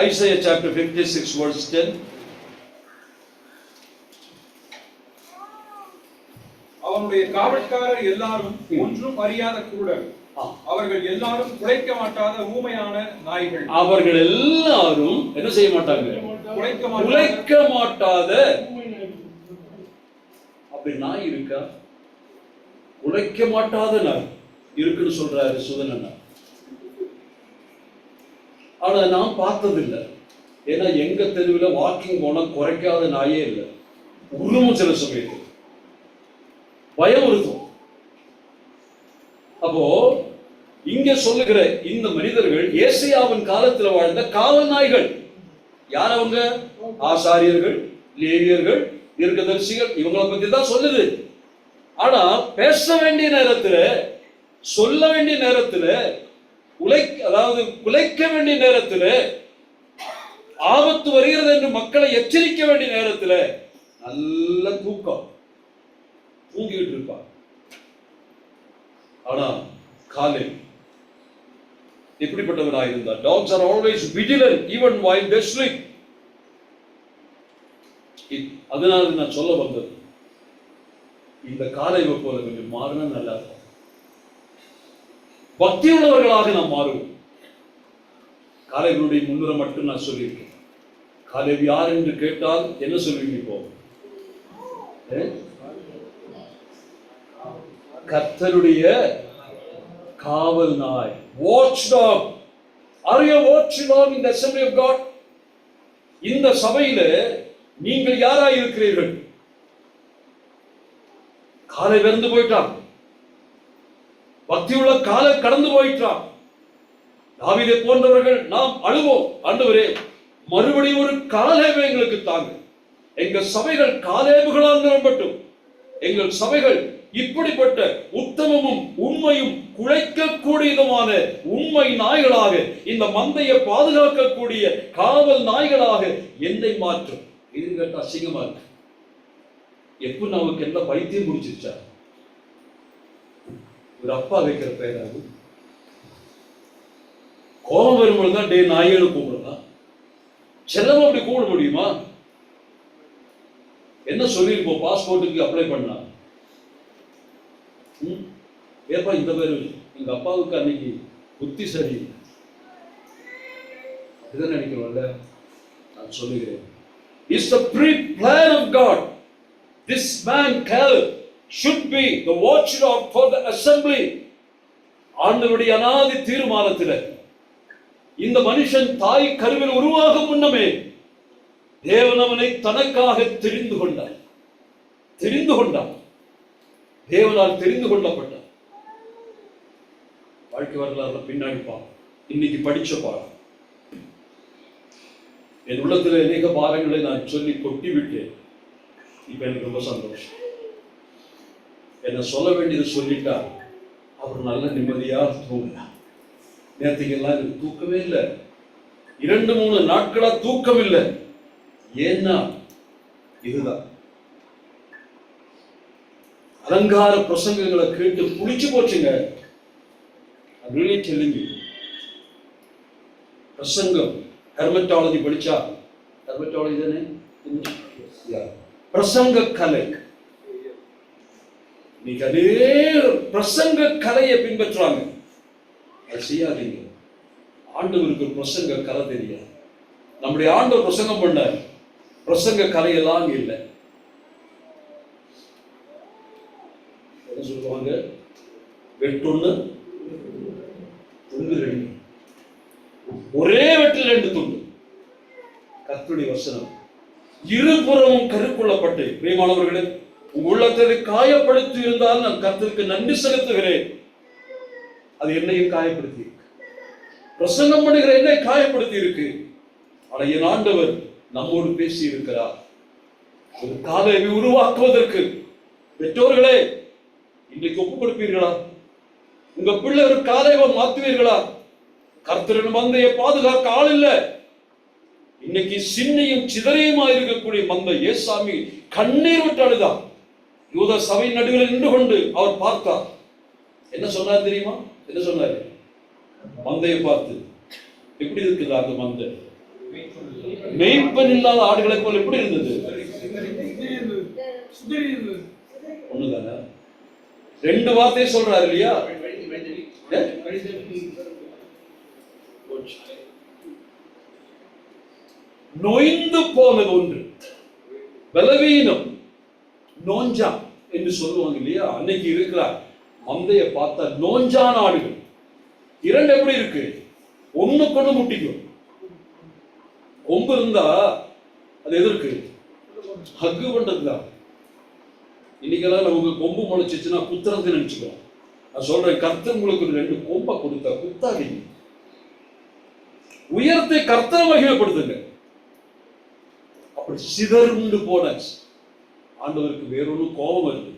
Isaiah chapter 56 verse 10. அவனுடைய காவல்காரர் எல்லாரும் ஒன்றும் அறியாத குருடர். அவர்கள் எல்லாரும் குலைக்க மாட்டாத ஊமையான நாய்கள். அவர்கள் எல்லாரும் என்ன செய்ய மாட்டாங்க? குலைக்க மாட்டாத. அப்படி நாய் இருக்கா? குலைக்க மாட்டாத நாய் இருக்குன்னு சொல்றாரு சுதனண்ணா. ஆனா நான் பார்த்ததில்லை. ஏன்னா எங்க தெருவில் வாக்கிங் போனா குறைக்காத நாயே இல்லை. உருமும் சில சமயத்தில் பயம் இருக்கும். அப்போ இங்க சொல்லுகிற இந்த மனிதர்கள் ஏசாயாவின் காலத்தில் வாழ்ந்த காவல் நாய்கள். யார் அவங்க? ஆசாரியர்கள், லேவியர்கள், தீர்க்கதரிசிகள், இவங்களை பத்தி தான் சொல்லுது. ஆனா பேச வேண்டிய நேரத்துல, சொல்ல வேண்டிய நேரத்துல, அதாவது குலைக்க வேண்டிய நேரத்துல, ஆபத்து வருகிறது என்று மக்களை எச்சரிக்க வேண்டிய நேரத்துல நல்ல தூக்கம், தூங்கிட்டு இருப்பார். ஆனா காலை எப்படிப்பட்டவராக இருந்தார்? Dogs are always vigilant even while they sleep. அதனால நான் சொல்ல வந்தது, இந்த காலைவை போல கொஞ்சம் மாறினா நல்லா இருக்கும். பக்தி உள்ளவர்களாக நாம் மாறுவோம். காலைவனுடைய முன்னுரை மட்டும் நான் சொல்லியிருக்கேன். காலைவ் யார் என்று கேட்டால் என்ன சொல்வீங்க? இப்போ கர்த்தருடைய காவல் நாய், watchdog. Are you a watchdog in the assembly of God? இந்த சபையில நீங்கள் யாராய் இருக்கிறீர்கள்? காலை வெறுந்து போயிட்டான், பக்தியுள்ள காலை கடந்து போயிட்டான். தாவீதை போன்றவர்கள் நாம் அழுவோம், ஆண்டவரே மறுபடியும் ஒரு காலேபை எங்களுக்கு தாங்க. எங்கள் சபைகள் காலேபுகளால் நிரம்பட்டும். எங்கள் சபைகள் இப்படிப்பட்ட உத்தமமும் உண்மையும் குலைக்கக்கூடியதுமான உண்மை நாய்களாக, இந்த மந்தையை பாதுகாக்கக்கூடிய காவல் நாய்களாக என்னை மாற்றும். இது கேட்ட அசிங்கமா இருக்கு. எப்ப நமக்கு என்ன பைத்தியம் முடிச்சிருச்சா? ஒரு அப்பா வைக்கிற பெயராது. கோபம் வரும்பொழுதுதான் டே நாயேன்னு கூப்பிடலாம். செல்லமா அப்படி கூப்பிட முடியுமா? என்ன சொல்லிருப்போம்? பாஸ்போர்ட்டுக்கு அப்ளை பண்ணா, ஏப்பா இந்த பேரு எங்க அப்பாவுக்கு அன்னைக்கு புத்தி சரி இதுதான் நினைக்கிறோம்ல. நான் சொல்லுகிறேன், it's the pre-plan of God. This man Caleb should be the watchdog for the assembly. ஆண்டவருடைய அநாதி தீர்மானத்தில் இந்த மனுஷன் தாய் கருவில் உருவாகும் முன்னமே தேவன் அவனை தனக்காக தெரிந்து கொண்டார். தேவனால் தெரிந்து கொள்ளப்பட்டார். வாழ்க்கை வரலாறுல பின்னாடி பாருங்க. இன்னைக்கு படிச்ச பாடம். என் உள்ளத்தில் அநேக பாடங்களை நான் சொல்லி கொட்டி விட்டேன். இப்ப எனக்கு ரொம்ப சந்தோஷம். என்ன சொல்ல வேண்டியது சொல்லிட்டா அவர் நல்ல நிம்மதியா தூங்கலாம். நேரத்துக்கெல்லாம் எனக்கு தூக்கமே இல்லை. 2-3 நாட்களா தூக்கம் இல்லை. ஏன்னா இதுதான் அலங்கார பிரசங்கங்களை கேட்டு புளிச்சு போச்சுங்க. பிரசங்கம் ஹெர்மட்டாலஜி படிச்சா, ஹெர்மட்டாலஜி தானே பிரசங்க கலை. நீங்க அதே பிரசங்க கலையை பின்பற்றுறாங்க. அது செய்யாதீங்க. ஆண்டவருக்கு பிரசங்க கலை தெரியாது. நம்முடைய ஆண்டவர் பிரசங்கம் பண்ண பிரசங்க கலையெல்லாம் இல்லை. என்ன சொல்லுவாங்க? வெட்டொன்னு துண்டு 2, ஒரே வெட்டில் 2 துண்டு. கர்த்தருடைய வசனம் இருபுறமும் கருக்குள்ளப்பட்டு, பிரியமானவர்களே, உள்ளத்தை காயப்படுத்தி இருந்தால் நான் கர்த்தருக்கு நன்றி செலுத்துகிறேன். அது என்னையும் காயப்படுத்தி இருக்கு. பிரசங்கம் பண்ணுகிற என்னை காயப்படுத்தி இருக்கு. ஆனா என் ஆண்டவர் நம்மோடு பேசி இருக்கிறார். ஒரு காலையை உருவாக்குவதற்கு பெற்றோர்களே இன்றைக்கு ஒப்புக் கொடுப்பீர்களா? உங்க பிள்ளை ஒரு காலையை மாற்றுவீர்களா? கர்த்தரின் மந்தையை பாதுகாக்க ஆள் இல்லை. இன்னைக்கு சின்னையும் சிதறையுமா இருக்கக்கூடிய மந்தை ஏசாமி கண்ணீர் விட்டு அழுதான். யூத சபை நடுவில் நின்று கொண்டு அவர் பார்த்தார். என்ன சொன்னார் தெரியுமா? என்ன சொன்னாரு? மந்தையை பார்த்து, எப்படி இருக்குது அந்த மந்தை? மேய்ப்பன் இல்லாத ஆடுகளை போல எப்படி இருந்தது? ஒண்ணுதானே? 2 வார்த்தையை சொல்றாரு இல்லையா? நொய்ந்து போனது ஒன்று, பலவீனம், நோஞ்சா என்று சொல்லுவாங்க இல்லையா? அன்னைக்கு இருக்கிறார் மந்தைய பார்த்தா நோஞ்சான ஆடுகள். 2 எப்படி இருக்கு? ஒண்ணு கொண்டு முட்டிக்கும். கொம்பு இருந்தா அது எதற்கு? ஹக்கு பண்றதுதான். இன்னைக்கெல்லாம் நமக்கு கொம்பு முளைச்சிச்சுன்னா குத்துறது நினைச்சுக்கிறோம். நான் சொல்றேன், கர்த்தர் உங்களுக்கு 2 கொம்பை கொடுத்தா குத்தாதீங்க. உயரத்தை கர்த்தர் மகிமைப்படுத்துங்க. அப்படி சிதறுண்டு போன ஆண்டவருக்கு வேறொரு கோபம் வருது.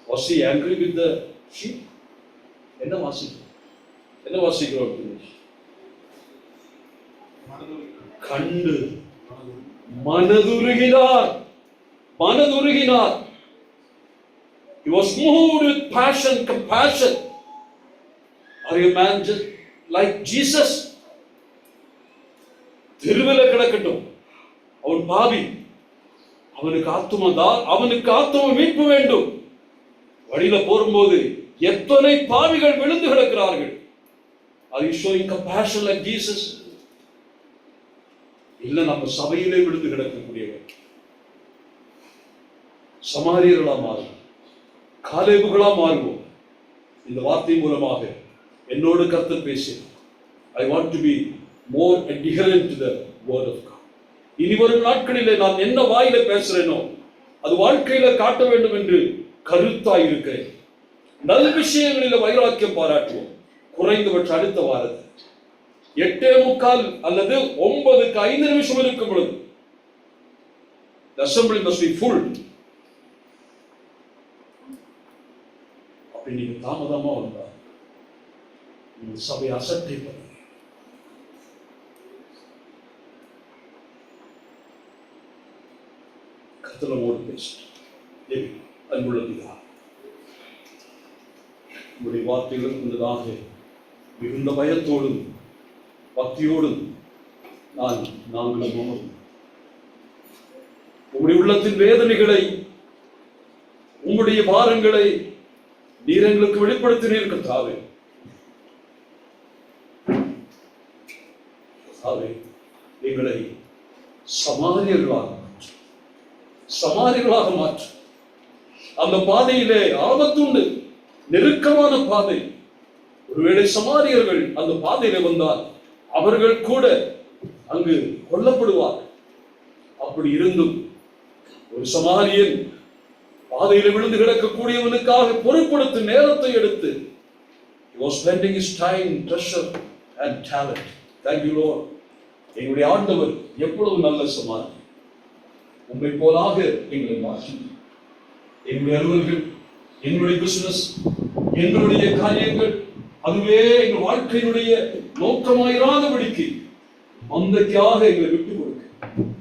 Was he angry with the sheep? என்ன வாசிக்கிறோம்? கண்டு மனதுருகினார். He was moved with passion, compassion. Are you man just like Jesus? திருவில கிடக்கட்டும், அவன் பாவி, அவனுக்கு ஆத்தும மீட்பு வேண்டும். வழியில போகும்போது எத்தனை பாவிகள் விழுந்து கிடக்கிறார்கள். Are you showing compassion like Jesus? இல்ல நம்ம சபையிலே விழுந்து கிடக்கக்கூடியவர். சமாரியர்களா மாறும், காலேபுகளா மாறுவோம். இந்த வார்த்தை மூலமாக என்னோடு கர்த்தர் பேசி, I want to be more adherent to the word of God. இனி வரும் நாட்களிலே நான் என்ன வாயில பேசுறேனோ அது வாழ்க்கையில காட்ட வேண்டும் என்று கருத்தாய் இருக்கிறேன். நல் விஷயங்களில் வைராக்கியம் பாராட்டுவோம். குறைந்தபட்ச அடுத்த வாரத்தில் 8:45 அல்லது 9:05 இருக்கும் பொழுது the assembly must be full. அப்படி நீங்க தாமதமா வந்தா இந்த சபை அசட்டை பண்ணு. கர்த்தரோடு பேசு. அன்புள்ளதா, உங்களுடைய வார்த்தைகள் இருந்ததாக மிகுந்த பயத்தோடும் பக்தியோடும் நாங்களும் உங்களுடைய உள்ளத்தின் வேதனைகளை, உங்களுடைய பாரங்களை நீர் எங்களுக்கு வெளிப்படுத்தினீர் கர்த்தாவே. எங்களை சமாரியர்களாக மாற்று. அந்த பாதையிலே ஆபத்துண்டு, நெருக்கமான பாதை. ஒருவேளை சமாரியர்கள் அந்த பாதையில வந்தால் அவர்கள் கூட அங்கு கொல்லப்படுவார். அப்படி இருந்தும் ஒரு சமாரியன் பாதையில விழுந்து கிடக்கக்கூடியவனுக்காக பொறுப்படுத்தும் நேரத்தை எடுத்து he was spending his time, treasure and talent. Thank you Lord. எங்களுடைய ஆண்டவர் எவ்வளவு நல்ல சமாரியன். உம்மை போலாக எங்களை மாற்றி எங்களுடைய அலுவல்கள், எங்களுடைய பிசினஸ், எங்களுடைய காரியங்கள் அதுவே எங்கள் வாழ்க்கையினுடைய நோக்கமாயிராதபடிக்கு மந்தைக்காக எங்களை விட்டுக் கொடுக்க,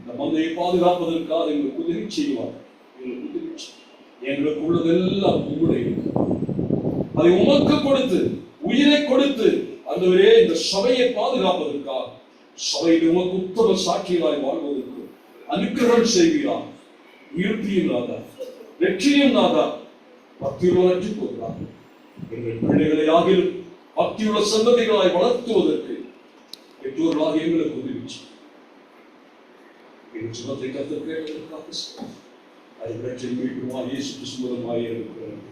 இந்த மந்தையை பாதுகாப்பதற்காக எங்களுக்கு உதவி செய்வார்கள். எங்களுக்கு உள்ளதெல்லாம் உங்களுடைய, அதை உமக்கு கொடுத்து உயிரை கொடுத்து அந்தவரே இந்த சபையை பாதுகாப்பதற்காக, சபையில் உமக்கு உத்தம சாட்சிகளாய் வாழ்வதற்கு அனுக்கிரகம் செய்கிறார். உயிர்ப்பியும் நாதா, வெற்றியும் நாதா, பக்தியுள்ளவற்றை போகிறார். எங்கள் பிள்ளைகளை ஆகிலும் பக்தியுள்ள சந்ததிகளாய் வளர்த்துவதற்கு பெற்றோர்களாக எங்களுக்கு உதவி எங்கள் சுமத்தை கற்றுக் கேட்டதற்காக அதை வெற்றி மீட்புமாய் இயேசு கிறிஸ்து மூலமாய் இருக்கிறோம்.